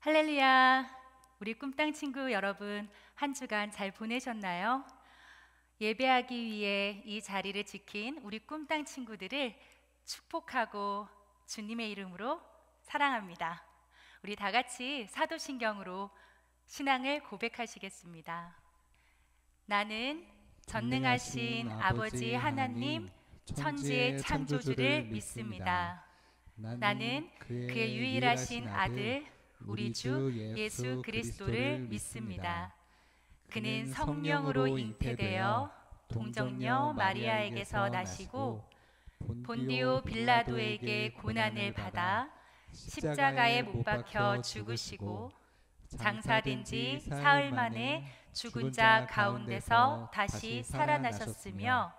할렐루야! 우리 꿈땅 친구 여러분, 한 주간 잘 보내셨나요? 예배하기 위해 이 자리를 지킨 우리 꿈땅 친구들을 축복하고 주님의 이름으로 사랑합니다. 우리 다 같이 사도신경으로 신앙을 고백하시겠습니다. 나는 전능하신 아버지 하나님, 천지의 창조주를 믿습니다. 나는 그의 유일하신 아들, 우리 주 예수 그리스도를 믿습니다. 그는 성령으로 잉태되어 동정녀 마리아에게서 나시고 본디오 빌라도에게 고난을 받아 십자가에 못 박혀 죽으시고 장사된 지 사흘 만에 죽은 자 가운데서 다시 살아나셨으며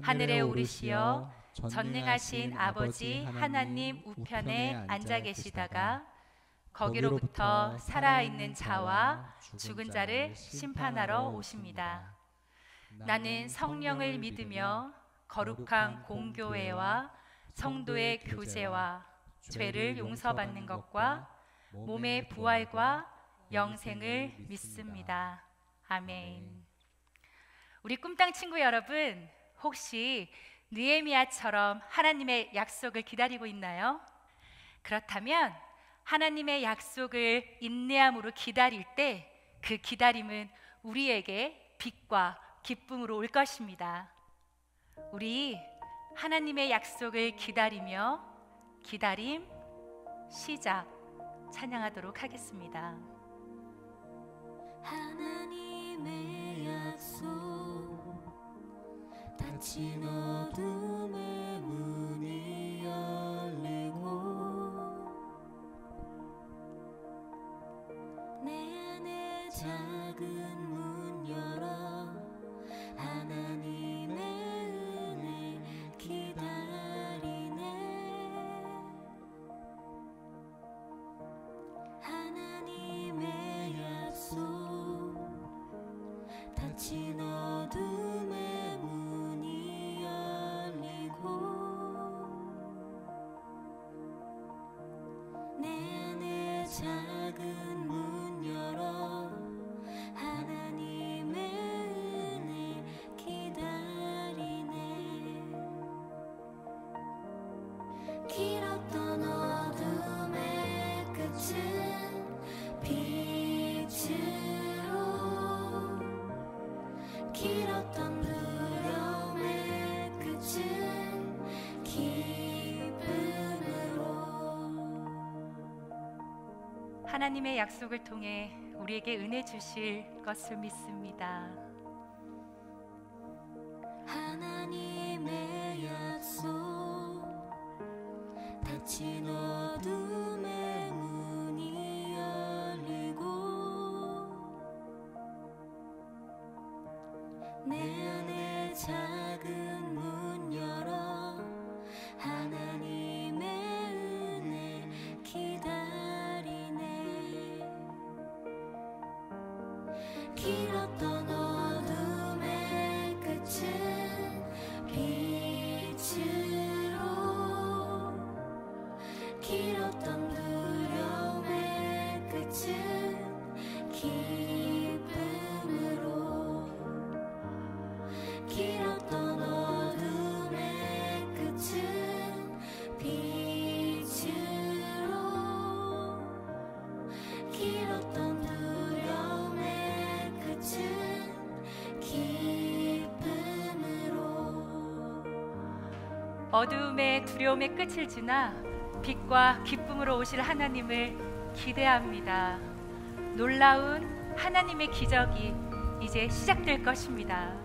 하늘에 오르시어 전능하신 아버지 하나님 우편에 앉아 계시다가 거기로부터 살아있는 자와 죽은 자를 심판하러 오십니다. 나는 성령을 믿으며 거룩한 공교회와 성도의 교제와 죄를 용서받는 것과 몸의 부활과 영생을 믿습니다. 아멘. 우리 꿈땅 친구 여러분, 혹시 느헤미야처럼 하나님의 약속을 기다리고 있나요? 그렇다면 하나님의 약속을 인내함으로 기다릴 때 그 기다림은 우리에게 빛과 기쁨으로 올 것입니다. 우리 하나님의 약속을 기다리며 기다림 시작 찬양하도록 하겠습니다. 하나님의 약속 닫힌 어둠의 문이 열리고 내 안에 작은 문 열어 하나님의 은혜 기다리네. 하나님의 약속 닫힌 어둠의 문이 열리고 내 안에 작은 문 열어 하나님의 은혜 기다리네. 길었던 어둠의 끝은 빛으로 길었던 두려움의 끝은 기쁨으로. 하나님의 약속을 통해 우리에게 은혜 주실 것을 믿습니다. 하나님의 약속 닫힌 어둠의 문이 열리고 내 안에 작은 문 열어 하나님의 은혜 기다리네. 길었던 어둠의 끝은 빛으로 길었던 두려움의 끝은 기쁨으로 길었던 어둠의 끝은 빛으로 길었던 두려움의 끝은 기쁨으로. 어두움의 두려움의 끝을 지나 빛과 기쁨으로 오실 하나님을 기대합니다. 놀라운 하나님의 기적이 이제 시작될 것입니다.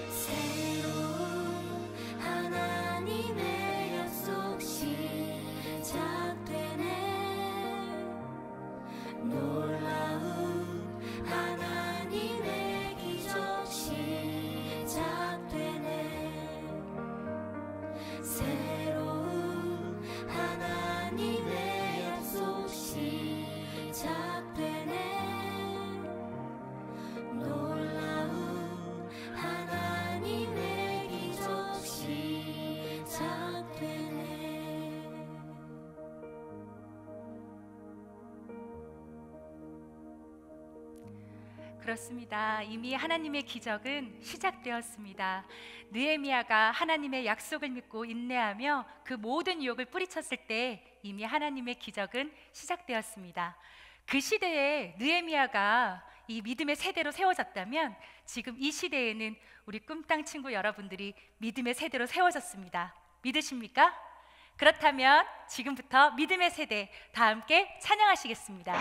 새로운 하나님의 약속 시작되네. 놀라운 하나님의 기적 시작되네. 새로운 하나님의 약속 시작되네. 그렇습니다. 이미 하나님의 기적은 시작되었습니다. 느헤미야가 하나님의 약속을 믿고 인내하며 그 모든 유혹을 뿌리쳤을 때 이미 하나님의 기적은 시작되었습니다. 그 시대에 느헤미야가 이 믿음의 세대로 세워졌다면 지금 이 시대에는 우리 꿈땅 친구 여러분들이 믿음의 세대로 세워졌습니다. 믿으십니까? 그렇다면 지금부터 믿음의 세대 다 함께 찬양하시겠습니다.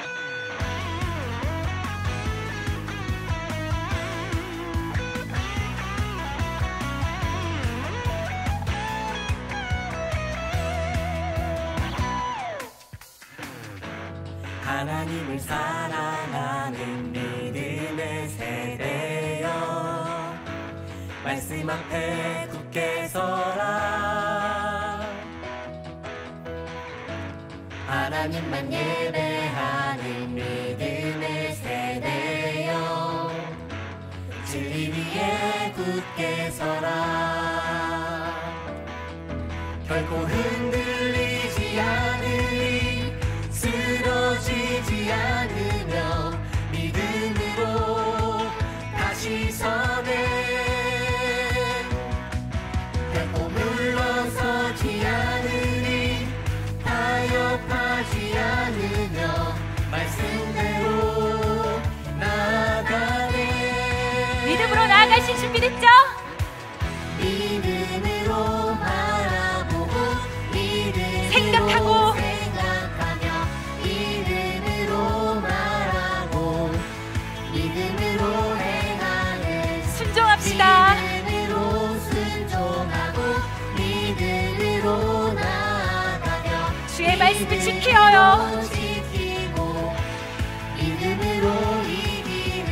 하나님을 사랑하는 믿음의 세대여, 말씀 앞에 굳게 서라. 하나님만 예배하는 믿음의 세대여, 진리 위에 굳게 서라. 결코 흔들리지 않으리, 쓰러지지 않으며 믿음으로 다시 서네. 결코 물러서지 않으리, 타협하지 않으며 말씀대로 나아가네. 믿음으로 나아가실 준비됐죠? 믿음으로 바라보고 믿음으로 생각하고 생각하며 믿음으로 말하고 믿음으로 행하는 순종합시다. 믿음으로 순종하고 믿음으로 나아가며 주의 말씀을 지켜요. 지키고 믿음으로 이기는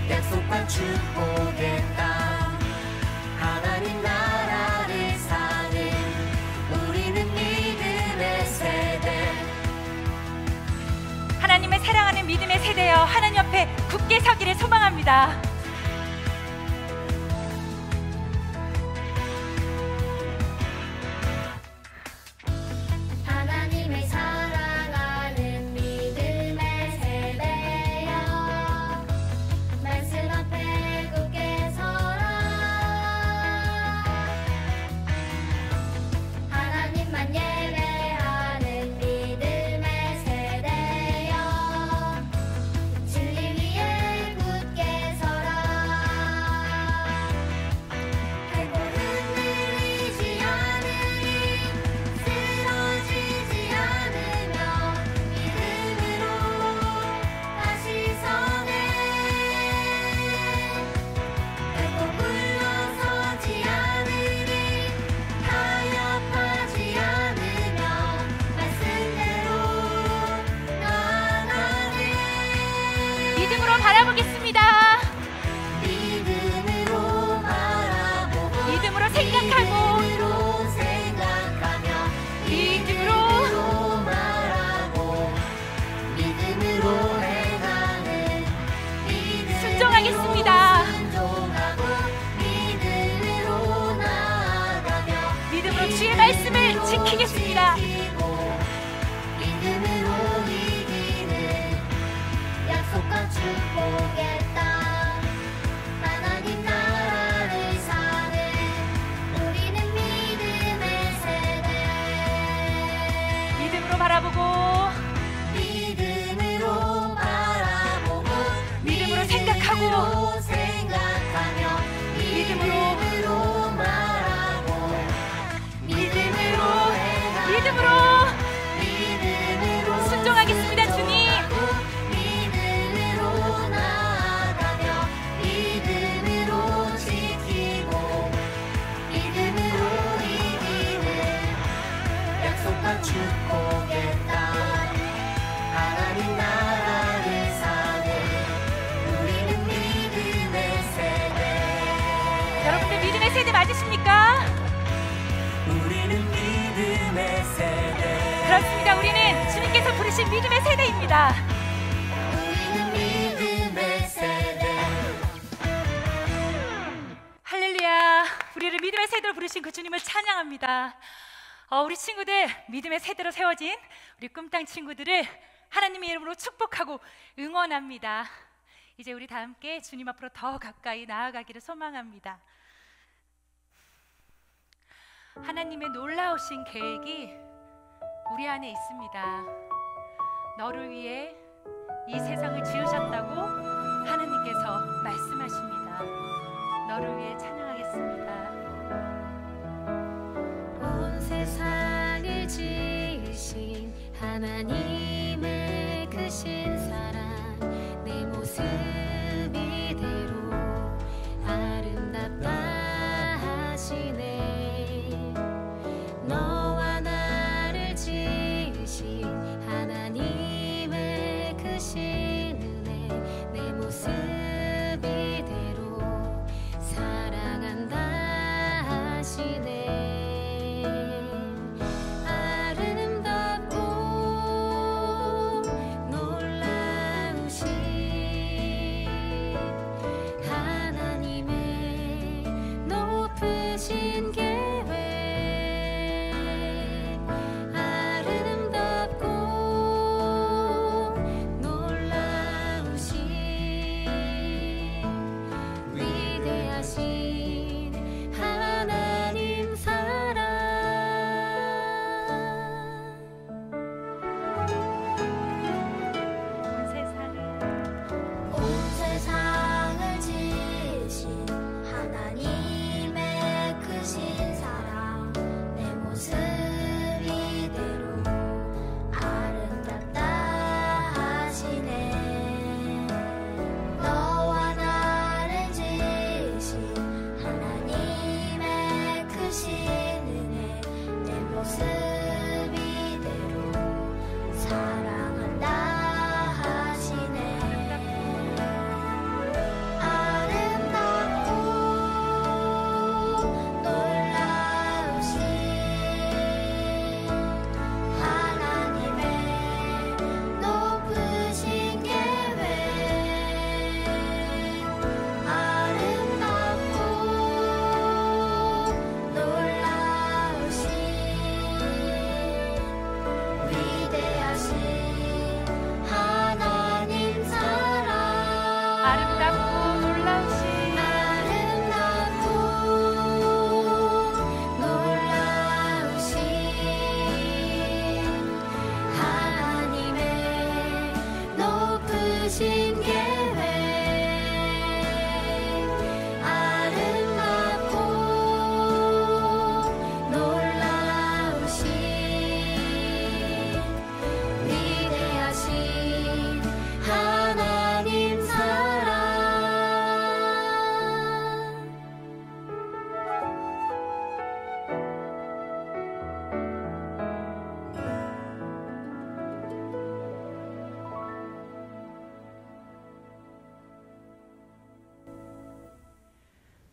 약속한 축복의 땅, 하나님 나라를 사는 우리는 믿음의 세대. 하나님을 사랑하는 믿음의 세대여, 하나님 옆에 굳게 서기를 소망합니다. 하나님을 사랑하는 믿음의 세대여, 말씀 앞에 굳게 서라. 하나님만 예배하는 믿음의 세대여, 진리 위에 굳게 서라. 결코 흔들리지 않으리, 쓰러지지 않으며 믿음으로 다시 서네. 결코 물러서지 않으리, 타협하지 않으며 말씀대로 나아가네. 믿음으로 바라보겠습니다. 믿음으로 바라보고 믿음으로 생각하고 믿음으로 생각하며 믿음으로 믿음으로 말하고 믿음으로 행하는 믿음으로 순종하겠습니다. 순종하고 믿음으로 나아가며 믿음으로 주의 말씀을 지키겠습니다. 지키고 믿음으로 이기는 약속과 축복의 땅, 하나님 나라를 사는 우리는 믿음의 세대. 믿음으로 바라보고 믿음으로 바라보고 믿음으로 생각하고 생각하며 믿음으로 믿음으로 말하고 믿음으로 행하는 믿음으로 믿음으로 순종하겠습니다, 주님. 믿음으로 나아가며 믿음으로 지키고 믿음으로 이기는 약속한 축복의 땅, 하나님 나라를 사는 우리는 믿음의 세대. 여러분들 믿음의 세대 맞으십니까? 우리는 믿음의 세대. 그렇습니다. 우리는 주님께서 부르신 믿음의 세대입니다. 우리는 믿음의 세대. 할렐루야. 우리를 믿음의 세대로 부르신 그 주님을 찬양합니다. 우리 친구들, 믿음의 세대로 세워진 우리 꿈땅 친구들을 하나님의 이름으로 축복하고 응원합니다. 이제 우리 다 함께 주님 앞으로 더 가까이 나아가기를 소망합니다. 하나님의 놀라우신 계획이 우리 안에 있습니다. 너를 위해 이 세상을 지으셨다고 하나님께서 말씀하십니다. 너를 위해 찬양하겠습니다. 온 세상을 지으신 하나님의 크신 사랑 내 모습 이대로 아름답다 하시네. 너와 나를 지으신 하나님의 크신 은혜 내 모습 이대로 사랑한다 하시네.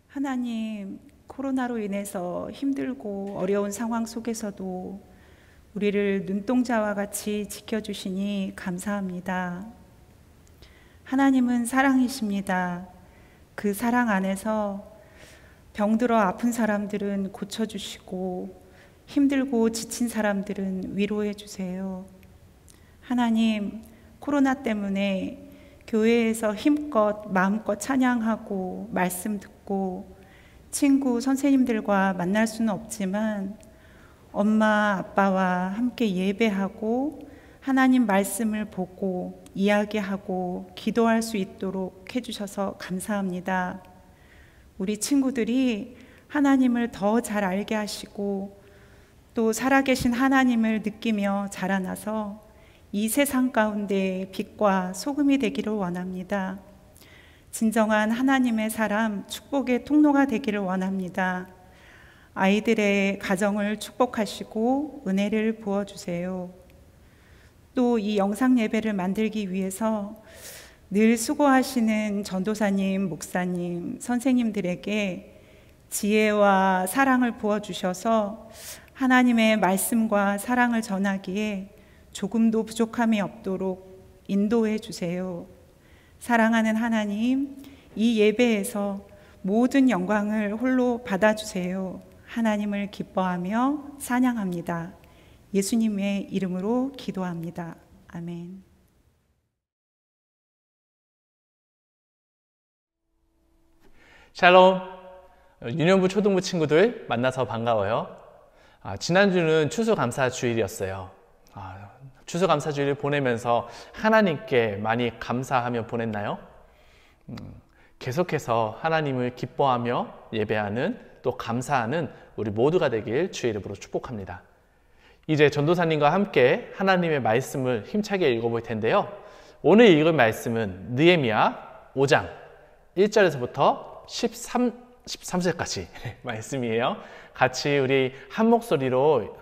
하나님, 코로나로 인해서 힘들고 어려운 상황 속에서도 우리를 눈동자와 같이 지켜주시니 감사합니다. 하나님은 사랑이십니다. 그 사랑 안에서 병들어 아픈 사람들은 고쳐주시고 힘들고 지친 사람들은 위로해 주세요. 하나님, 코로나 때문에 교회에서 힘껏 마음껏 찬양하고 말씀 듣고 친구 선생님들과 만날 수는 없지만 엄마 아빠와 함께 예배하고 하나님 말씀을 보고 이야기하고 기도할 수 있도록 해주셔서 감사합니다. 우리 친구들이 하나님을 더 잘 알게 하시고 또 살아계신 하나님을 느끼며 자라나서 이 세상 가운데 빛과 소금이 되기를 원합니다. 진정한 하나님의 사람, 축복의 통로가 되기를 원합니다. 아이들의 가정을 축복하시고 은혜를 부어주세요. 또 이 영상 예배를 만들기 위해서 늘 수고하시는 전도사님, 목사님, 선생님들에게 지혜와 사랑을 부어주셔서 하나님의 말씀과 사랑을 전하기에 조금도 부족함이 없도록 인도해 주세요. 사랑하는 하나님, 이 예배에서 모든 영광을 홀로 받아주세요. 하나님을 기뻐하며 찬양합니다. 예수님의 이름으로 기도합니다. 아멘. 샬롬, 유년부 초등부 친구들 만나서 반가워요. 지난주는 추수감사주일이었어요. 추수감사주일을 보내면서 하나님께 많이 감사하며 보냈나요? 계속해서 하나님을 기뻐하며 예배하는, 또 감사하는 우리 모두가 되길 주의 이름으로 축복합니다. 이제 전도사님과 함께 하나님의 말씀을 힘차게 읽어볼 텐데요. 오늘 읽을 말씀은 느헤미야 5장 1절에서부터 13절까지 말씀이에요. 같이 우리 한 목소리로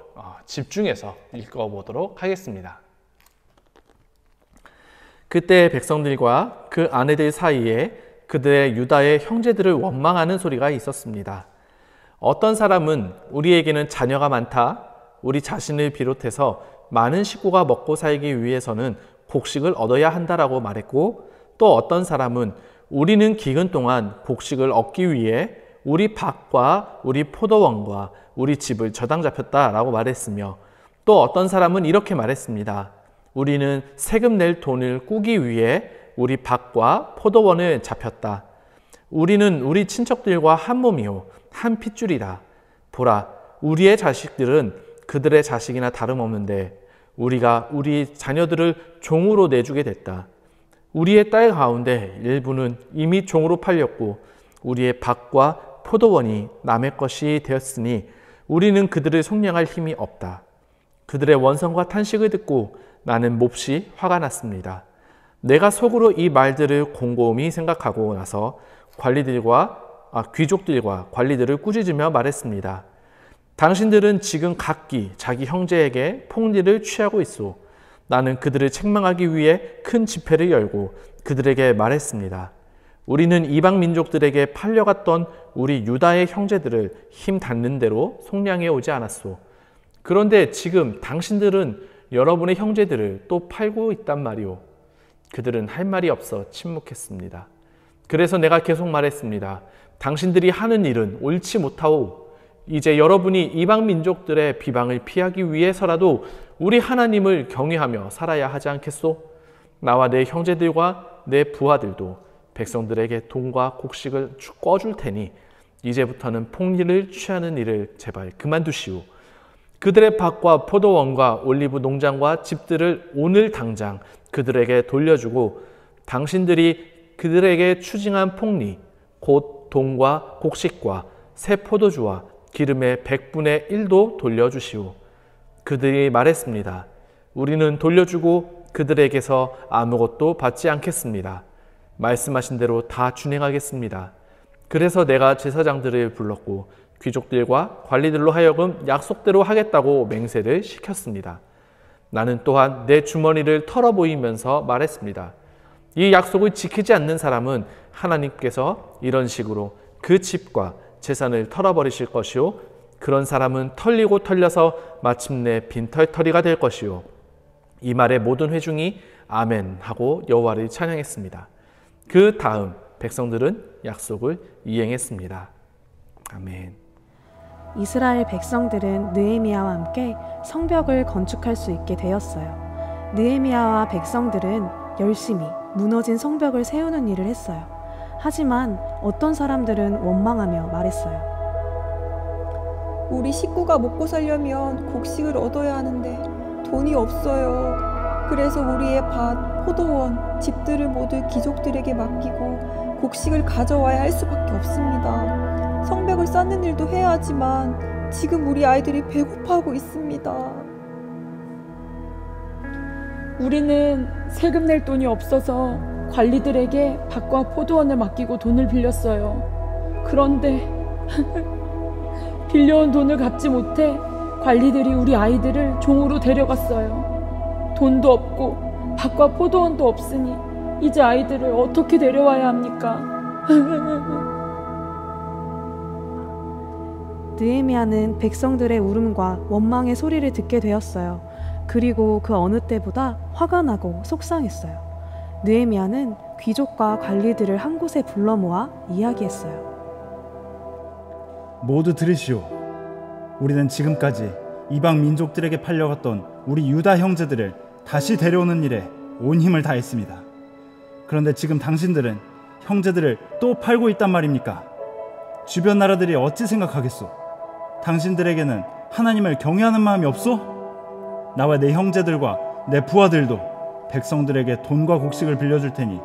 집중해서 읽어보도록 하겠습니다. 그때 백성들과 그 아내들 사이에 그들의 유다의 형제들을 원망하는 소리가 있었습니다. 어떤 사람은 우리에게는 자녀가 많다, 우리 자신을 비롯해서 많은 식구가 먹고 살기 위해서는 곡식을 얻어야 한다라고 말했고, 또 어떤 사람은 우리는 기근 동안 곡식을 얻기 위해 우리 밭과 우리 포도원과 우리 집을 저당 잡혔다라고 말했으며, 또 어떤 사람은 이렇게 말했습니다. 우리는 세금 낼 돈을 꾸기 위해 우리 밭과 포도원을 잡혔다. 우리는 우리 친척들과 한 몸이요 한 핏줄이다. 보라, 우리의 자식들은 그들의 자식이나 다름없는데 우리가 우리 자녀들을 종으로 내주게 됐다. 우리의 딸 가운데 일부는 이미 종으로 팔렸고 우리의 밭과 포도원이 남의 것이 되었으니 우리는 그들을 속량할 힘이 없다. 그들의 원성과 탄식을 듣고 나는 몹시 화가 났습니다. 내가 속으로 이 말들을 곰곰이 생각하고 나서 귀족들과 관리들을 꾸짖으며 말했습니다. 당신들은 지금 각기 자기 형제에게 폭리를 취하고 있소. 나는 그들을 책망하기 위해 큰 집회를 열고 그들에게 말했습니다. 우리는 이방 민족들에게 팔려갔던 우리 유다의 형제들을 힘 닿는 대로 속량해 오지 않았소. 그런데 지금 당신들은 여러분의 형제들을 또 팔고 있단 말이오. 그들은 할 말이 없어 침묵했습니다. 그래서 내가 계속 말했습니다. 당신들이 하는 일은 옳지 못하오. 이제 여러분이 이방 민족들의 비방을 피하기 위해서라도 우리 하나님을 경외하며 살아야 하지 않겠소? 나와 내 형제들과 내 부하들도 백성들에게 돈과 곡식을 꿔줄 테니 이제부터는 폭리를 취하는 일을 제발 그만두시오. 그들의 밭과 포도원과 올리브 농장과 집들을 오늘 당장 그들에게 돌려주고 당신들이 그들에게 추징한 폭리, 곧 돈과 곡식과 새 포도주와 기름의 100분의 1도 돌려주시오. 그들이 말했습니다. 우리는 돌려주고 그들에게서 아무것도 받지 않겠습니다. 말씀하신 대로 다 준행하겠습니다. 그래서 내가 제사장들을 불렀고 귀족들과 관리들로 하여금 약속대로 하겠다고 맹세를 시켰습니다. 나는 또한 내 주머니를 털어보이면서 말했습니다. 이 약속을 지키지 않는 사람은 하나님께서 이런 식으로 그 집과 재산을 털어버리실 것이요, 그런 사람은 털리고 털려서 마침내 빈털터리가 될 것이요. 이 말에 모든 회중이 아멘 하고 여호와를 찬양했습니다. 그 다음 백성들은 약속을 이행했습니다. 아멘. 이스라엘 백성들은 느헤미야와 함께 성벽을 건축할 수 있게 되었어요. 느헤미야와 백성들은 열심히 무너진 성벽을 세우는 일을 했어요. 하지만 어떤 사람들은 원망하며 말했어요. 우리 식구가 먹고 살려면 곡식을 얻어야 하는데 돈이 없어요. 그래서 우리의 밭, 포도원, 집들을 모두 귀족들에게 맡기고 곡식을 가져와야 할 수밖에 없습니다. 성벽을 쌓는 일도 해야 하지만 지금 우리 아이들이 배고파하고 있습니다. 우리는 세금 낼 돈이 없어서 관리들에게 밭과 포도원을 맡기고 돈을 빌렸어요. 그런데 빌려온 돈을 갚지 못해 관리들이 우리 아이들을 종으로 데려갔어요. 돈도 없고 밭과 포도원도 없으니 이제 아이들을 어떻게 데려와야 합니까? 느헤미야는 백성들의 울음과 원망의 소리를 듣게 되었어요. 그리고 그 어느 때보다 화가 나고 속상했어요. 느헤미야는 귀족과 관리들을 한 곳에 불러 모아 이야기했어요. 모두 들으시오. 우리는 지금까지 이방 민족들에게 팔려갔던 우리 유다 형제들을 다시 데려오는 일에 온 힘을 다했습니다. 그런데 지금 당신들은 형제들을 또 팔고 있단 말입니까? 주변 나라들이 어찌 생각하겠소? 당신들에게는 하나님을 경외하는 마음이 없소? 나와 내 형제들과 내 부하들도 백성들에게 돈과 곡식을 빌려줄 테니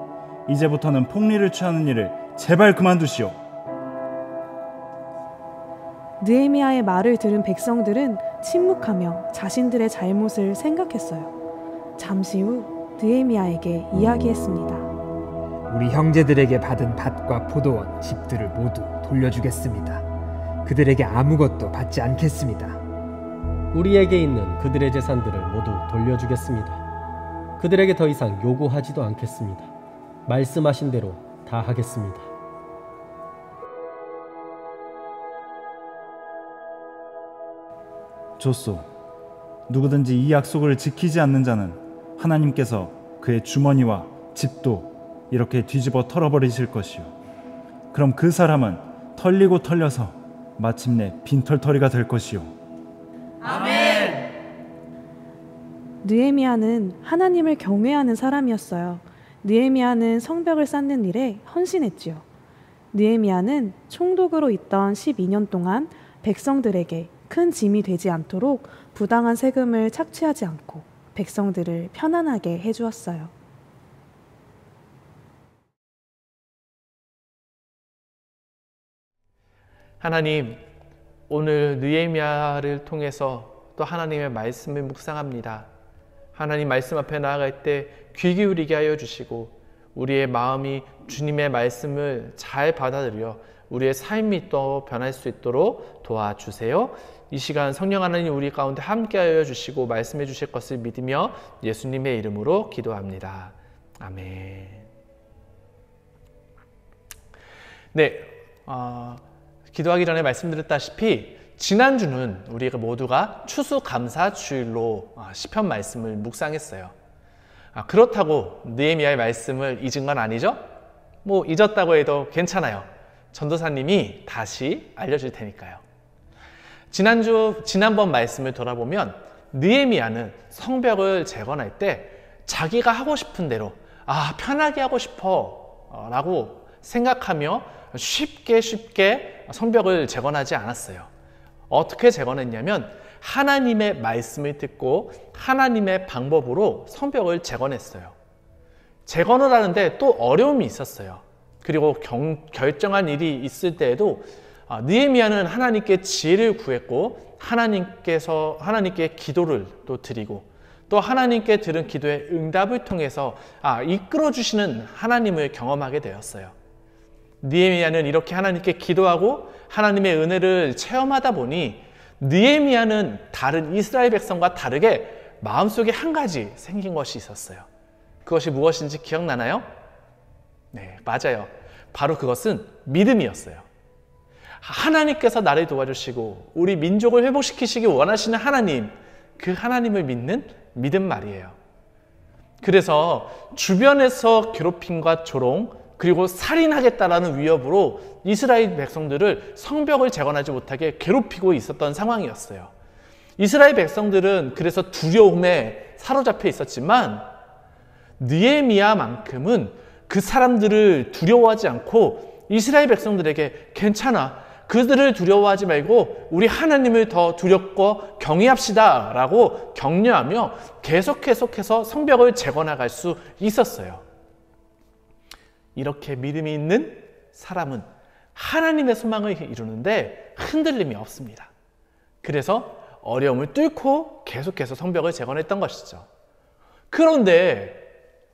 이제부터는 폭리를 취하는 일을 제발 그만두시오. 느헤미야의 말을 들은 백성들은 침묵하며 자신들의 잘못을 생각했어요. 잠시 후 느헤미야에게 이야기했습니다. 우리 형제들에게 받은 밭과 포도원, 집들을 모두 돌려주겠습니다. 그들에게 아무것도 받지 않겠습니다. 우리에게 있는 그들의 재산들을 모두 돌려주겠습니다. 그들에게 더 이상 요구하지도 않겠습니다. 말씀하신 대로 다 하겠습니다. 좋소. 누구든지 이 약속을 지키지 않는 자는 하나님께서 그의 주머니와 집도 이렇게 뒤집어 털어버리실 것이요. 그럼 그 사람은 털리고 털려서 마침내 빈털터리가 될 것이요. 아멘. 느헤미야는 하나님을 경외하는 사람이었어요. 느헤미야는 성벽을 쌓는 일에 헌신했지요. 느헤미야는 총독으로 있던 12년 동안 백성들에게 큰 짐이 되지 않도록 부당한 세금을 착취하지 않고 백성들을 편안하게 해주었어요. 하나님, 오늘 느헤미야를 통해서 또 하나님의 말씀을 묵상합니다. 하나님 말씀 앞에 나아갈 때 귀 기울이게 하여 주시고 우리의 마음이 주님의 말씀을 잘 받아들여 우리의 삶이 또 변할 수 있도록 도와주세요. 이 시간 성령 하나님 우리 가운데 함께하여 주시고 말씀해 주실 것을 믿으며 예수님의 이름으로 기도합니다. 아멘. 네, 기도하기 전에 말씀드렸다시피 지난주는 우리가 모두가 추수감사주일로 시편 말씀을 묵상했어요. 그렇다고 느헤미야의 말씀을 잊은 건 아니죠? 뭐 잊었다고 해도 괜찮아요. 전도사님이 다시 알려줄 테니까요. 지난번 말씀을 돌아보면 느헤미야는 성벽을 재건할 때 자기가 하고 싶은 대로 편하게 하고 싶어 라고 생각하며 쉽게 성벽을 재건하지 않았어요. 어떻게 재건했냐면 하나님의 말씀을 듣고 하나님의 방법으로 성벽을 재건했어요. 재건을 하는데 또 어려움이 있었어요. 그리고 결정한 일이 있을 때에도 느헤미야는 하나님께 지혜를 구했고 하나님께 기도를 또 드리고 또 하나님께 들은 기도의 응답을 통해서 이끌어 주시는 하나님을 경험하게 되었어요. 느헤미야는 이렇게 하나님께 기도하고 하나님의 은혜를 체험하다 보니 느헤미야는 다른 이스라엘 백성과 다르게 마음속에 한 가지 생긴 것이 있었어요. 그것이 무엇인지 기억나나요? 네, 맞아요. 바로 그것은 믿음이었어요. 하나님께서 나를 도와주시고 우리 민족을 회복시키시기 원하시는 하나님, 그 하나님을 믿는 믿음 말이에요. 그래서 주변에서 괴롭힘과 조롱 그리고 살인하겠다라는 위협으로 이스라엘 백성들을 성벽을 재건하지 못하게 괴롭히고 있었던 상황이었어요. 이스라엘 백성들은 그래서 두려움에 사로잡혀 있었지만 느헤미야만큼은 그 사람들을 두려워하지 않고 이스라엘 백성들에게 괜찮아, 그들을 두려워하지 말고 우리 하나님을 더 두렵고 경외합시다 라고 격려하며 계속해서 성벽을 재건해갈 수 있었어요. 이렇게 믿음이 있는 사람은 하나님의 소망을 이루는데 흔들림이 없습니다. 그래서 어려움을 뚫고 계속해서 성벽을 재건했던 것이죠. 그런데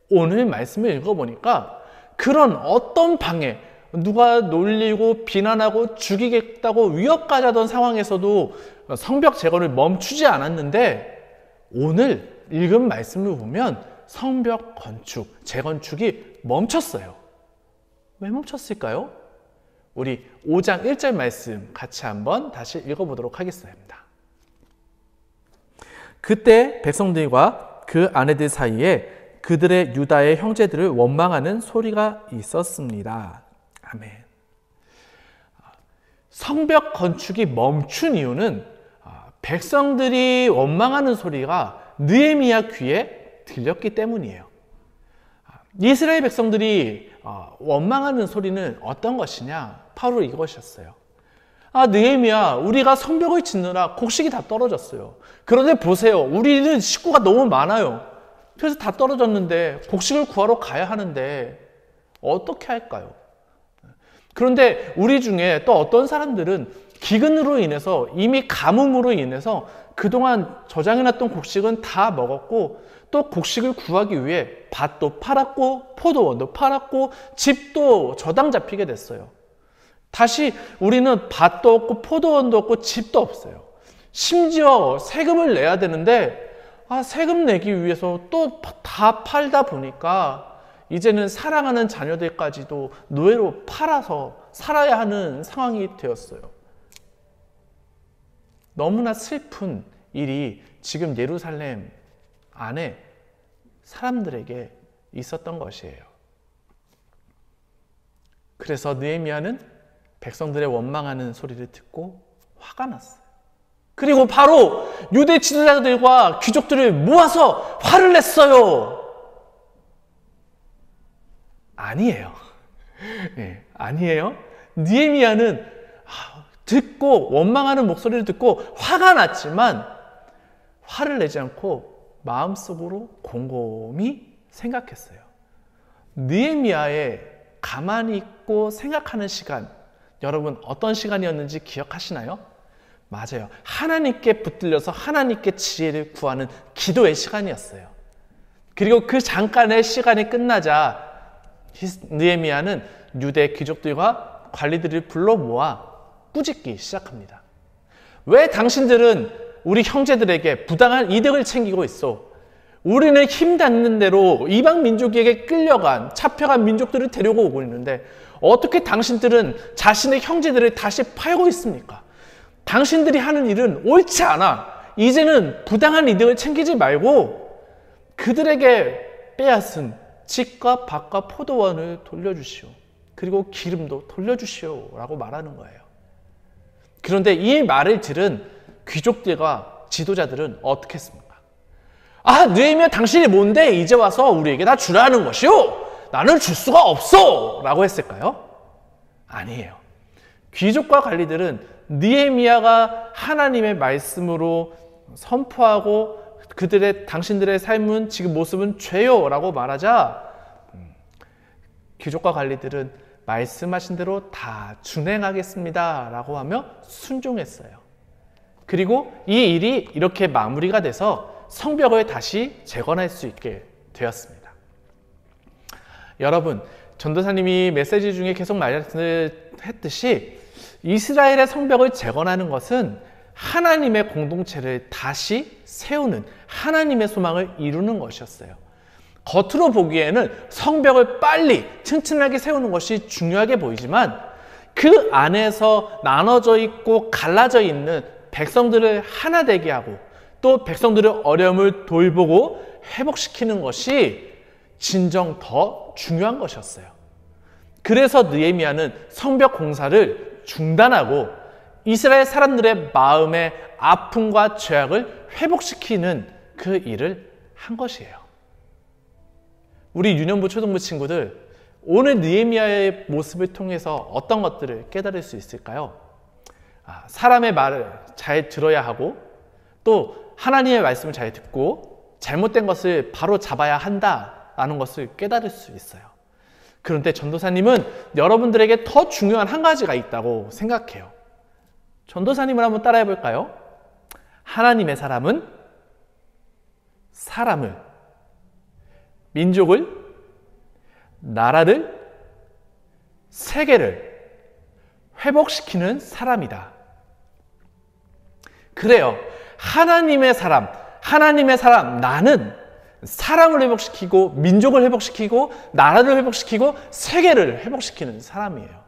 오늘 말씀을 읽어보니까 그런 어떤 방해, 누가 놀리고 비난하고 죽이겠다고 위협까지 하던 상황에서도 성벽 재건을 멈추지 않았는데 오늘 읽은 말씀을 보면 성벽 건축, 재건축이 멈췄어요. 왜 멈췄을까요? 우리 5장 1절 말씀 같이 한번 다시 읽어보도록 하겠습니다. 그때 백성들과 그 아내들 사이에 그들의 유다의 형제들을 원망하는 소리가 있었습니다. 아멘. 성벽 건축이 멈춘 이유는 백성들이 원망하는 소리가 느헤미야 귀에 들렸기 때문이에요. 이스라엘 백성들이 원망하는 소리는 어떤 것이냐? 바로 이것이었어요. 느헤미야, 우리가 성벽을 짓느라 곡식이 다 떨어졌어요. 그런데 보세요, 우리는 식구가 너무 많아요. 그래서 다 떨어졌는데 곡식을 구하러 가야 하는데 어떻게 할까요? 그런데 우리 중에 또 어떤 사람들은 기근으로 인해서, 이미 가뭄으로 인해서 그동안 저장해놨던 곡식은 다 먹었고, 또 곡식을 구하기 위해 밭도 팔았고 포도원도 팔았고 집도 저당 잡히게 됐어요. 다시 우리는 밭도 없고 포도원도 없고 집도 없어요. 심지어 세금을 내야 되는데 세금 내기 위해서 또 다 팔다 보니까 이제는 사랑하는 자녀들까지도 노예로 팔아서 살아야 하는 상황이 되었어요. 너무나 슬픈 일이 지금 예루살렘 안에 사람들에게 있었던 것이에요. 그래서 느헤미야는 백성들의 원망하는 소리를 듣고 화가 났어요. 그리고 바로 유대 지도자들과 귀족들을 모아서 화를 냈어요. 아니에요. 네, 아니에요. 느헤미야는 듣고 원망하는 목소리를 듣고 화가 났지만 화를 내지 않고 마음속으로 곰곰이 생각했어요. 느헤미야의 가만히 있고 생각하는 시간, 여러분 어떤 시간이었는지 기억하시나요? 맞아요. 하나님께 붙들려서 하나님께 지혜를 구하는 기도의 시간이었어요. 그리고 그 잠깐의 시간이 끝나자 느헤미야는 유대 귀족들과 관리들을 불러 모아 꾸짖기 시작합니다. 왜 당신들은 우리 형제들에게 부당한 이득을 챙기고 있어? 우리는 힘 닿는 대로 이방 민족에게 끌려간, 잡혀간 민족들을 데려오고 있는데 어떻게 당신들은 자신의 형제들을 다시 팔고 있습니까? 당신들이 하는 일은 옳지 않아. 이제는 부당한 이득을 챙기지 말고 그들에게 빼앗은 집과 밭과 포도원을 돌려주시오. 그리고 기름도 돌려주시오 라고 말하는 거예요. 그런데 이 말을 들은 귀족들과 지도자들은 어떻게 했습니까? 느헤미야, 당신이 뭔데 이제 와서 우리에게 다 주라는 것이오? 나는 줄 수가 없어! 라고 했을까요? 아니에요. 귀족과 관리들은 느헤미야가 하나님의 말씀으로 선포하고 당신들의 삶은 지금 모습은 죄요 라고 말하자 귀족과 관리들은 말씀하신 대로 다 준행하겠습니다 라고 하며 순종했어요. 그리고 이 일이 이렇게 마무리가 돼서 성벽을 다시 재건할 수 있게 되었습니다. 여러분, 전도사님이 메시지 중에 계속 말했듯이 이스라엘의 성벽을 재건하는 것은 하나님의 공동체를 다시 세우는, 하나님의 소망을 이루는 것이었어요. 겉으로 보기에는 성벽을 빨리 튼튼하게 세우는 것이 중요하게 보이지만 그 안에서 나눠져 있고 갈라져 있는 백성들을 하나 되게 하고 또 백성들의 어려움을 돌보고 회복시키는 것이 진정 더 중요한 것이었어요. 그래서 느헤미야는 성벽 공사를 중단하고 이스라엘 사람들의 마음의 아픔과 죄악을 회복시키는 그 일을 한 것이에요. 우리 유년부 초등부 친구들, 오늘 느헤미야의 모습을 통해서 어떤 것들을 깨달을 수 있을까요? 사람의 말을 잘 들어야 하고 또 하나님의 말씀을 잘 듣고 잘못된 것을 바로 잡아야 한다라는 것을 깨달을 수 있어요. 그런데 전도사님은 여러분들에게 더 중요한 한 가지가 있다고 생각해요. 전도사님을 한번 따라해 볼까요? 하나님의 사람은 사람을, 민족을, 나라를, 세계를 회복시키는 사람이다. 그래요. 하나님의 사람, 나는 사람을 회복시키고 민족을 회복시키고 나라를 회복시키고 세계를 회복시키는 사람이에요.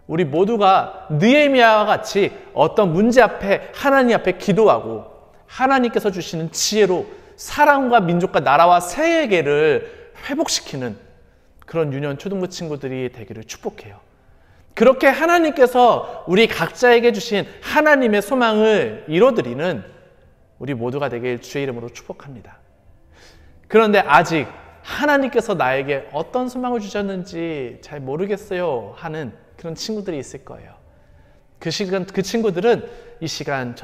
우리 모두가 느헤미야와 같이 어떤 문제 앞에 하나님 앞에 기도하고 하나님께서 주시는 지혜로 사람과 민족과 나라와 세계를 회복시키는 그런 유년 초등부 친구들이 되기를 축복해요. 그렇게 하나님께서 우리 각자에게 주신 하나님의 소망을 이뤄드리는 우리 모두가 되길 주의 이름으로 축복합니다. 그런데 아직 하나님께서 나에게 어떤 소망을 주셨는지 잘 모르겠어요 하는 그런 친구들이 있을 거예요. 그 친구들은 이 시간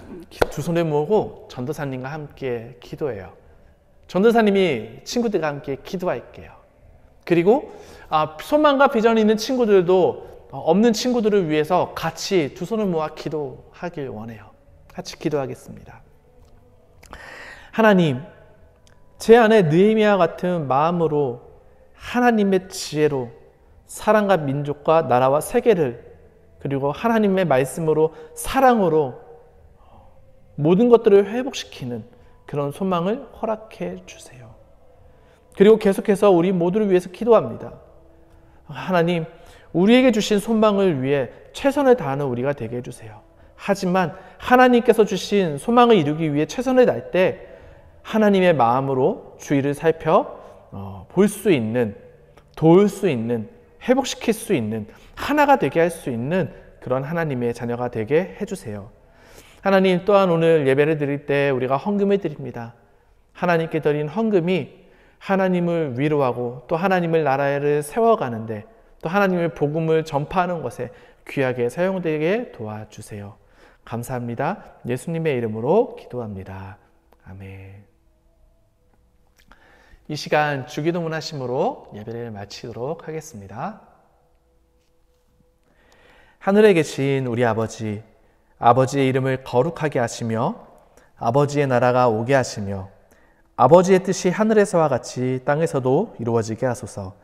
두 손을 모으고 전도사님과 함께 기도해요. 전도사님이 친구들과 함께 기도할게요. 그리고 소망과 비전이 있는 친구들도 없는 친구들을 위해서 같이 두 손을 모아 기도하길 원해요. 같이 기도하겠습니다. 하나님, 제 안에 느헤미야 같은 마음으로 하나님의 지혜로 사랑과 민족과 나라와 세계를, 그리고 하나님의 말씀으로 사랑으로 모든 것들을 회복시키는 그런 소망을 허락해 주세요. 그리고 계속해서 우리 모두를 위해서 기도합니다. 하나님, 우리에게 주신 소망을 위해 최선을 다하는 우리가 되게 해주세요. 하지만 하나님께서 주신 소망을 이루기 위해 최선을 다할 때 하나님의 마음으로 주위를 살펴 볼 수 있는, 도울 수 있는, 회복시킬 수 있는, 하나가 되게 할 수 있는 그런 하나님의 자녀가 되게 해주세요. 하나님, 또한 오늘 예배를 드릴 때 우리가 헌금을 드립니다. 하나님께 드린 헌금이 하나님을 위로하고 또 하나님의 나라를 세워가는데 또 하나님의 복음을 전파하는 것에 귀하게 사용되게 도와주세요. 감사합니다. 예수님의 이름으로 기도합니다. 아멘. 이 시간 주기도문 하심으로 예배를 마치도록 하겠습니다. 하늘에 계신 우리 아버지, 아버지의 이름을 거룩하게 하시며 아버지의 나라가 오게 하시며 아버지의 뜻이 하늘에서와 같이 땅에서도 이루어지게 하소서.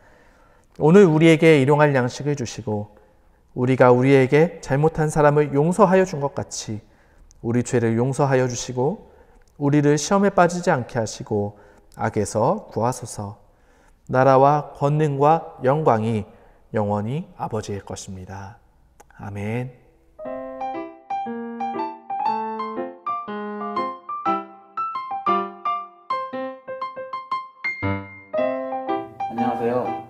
오늘 우리에게 일용할 양식을 주시고 우리가 우리에게 잘못한 사람을 용서하여 준 것 같이 우리 죄를 용서하여 주시고 우리를 시험에 빠지지 않게 하시고 악에서 구하소서. 나라와 권능과 영광이 영원히 아버지의 것입니다. 아멘. 안녕하세요.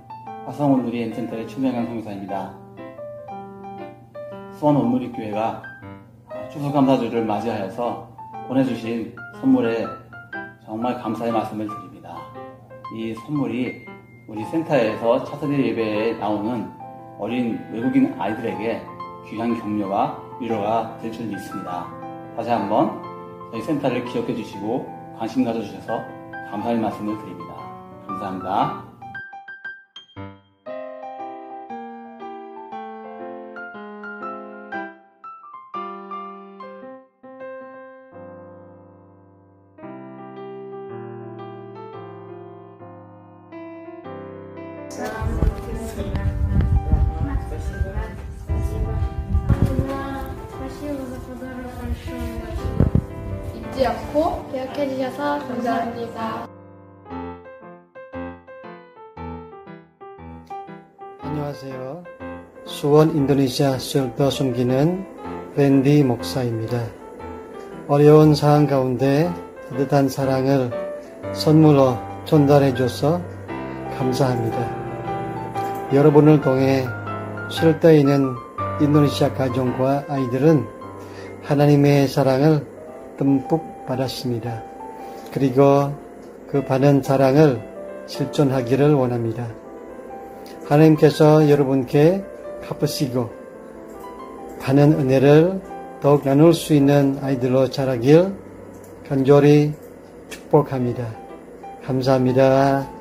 화성 온누리 M센터의 최명현 성교사입니다. 수원 온누리 교회가 추수감사주를 맞이하여서 보내주신 선물에 정말 감사의 말씀을 드립니다. 이 선물이 우리 센터에서 차세대 예배에 나오는 어린 외국인 아이들에게 귀한 격려와 위로가 될 줄 믿습니다. 다시 한번 저희 센터를 기억해 주시고 관심 가져주셔서 감사의 말씀을 드립니다. 감사합니다. 잊지 않고 기억해 주셔서 감사합니다. 안녕하세요. 수원 인도네시아 쉘터 섬기는 랜디 목사입니다. 어려운 상황 가운데 따뜻한 사랑을 선물로 전달해줘서 감사합니다. 여러분을 통해 쉘터에 있는 인도네시아 가정과 아이들은 하나님의 사랑을 듬뿍 받았습니다. 그리고 그 받은 사랑을 실천하기를 원합니다. 하나님께서 여러분께 갚으시고 받는 은혜를 더욱 나눌 수 있는 아이들로 자라길 간절히 축복합니다. 감사합니다.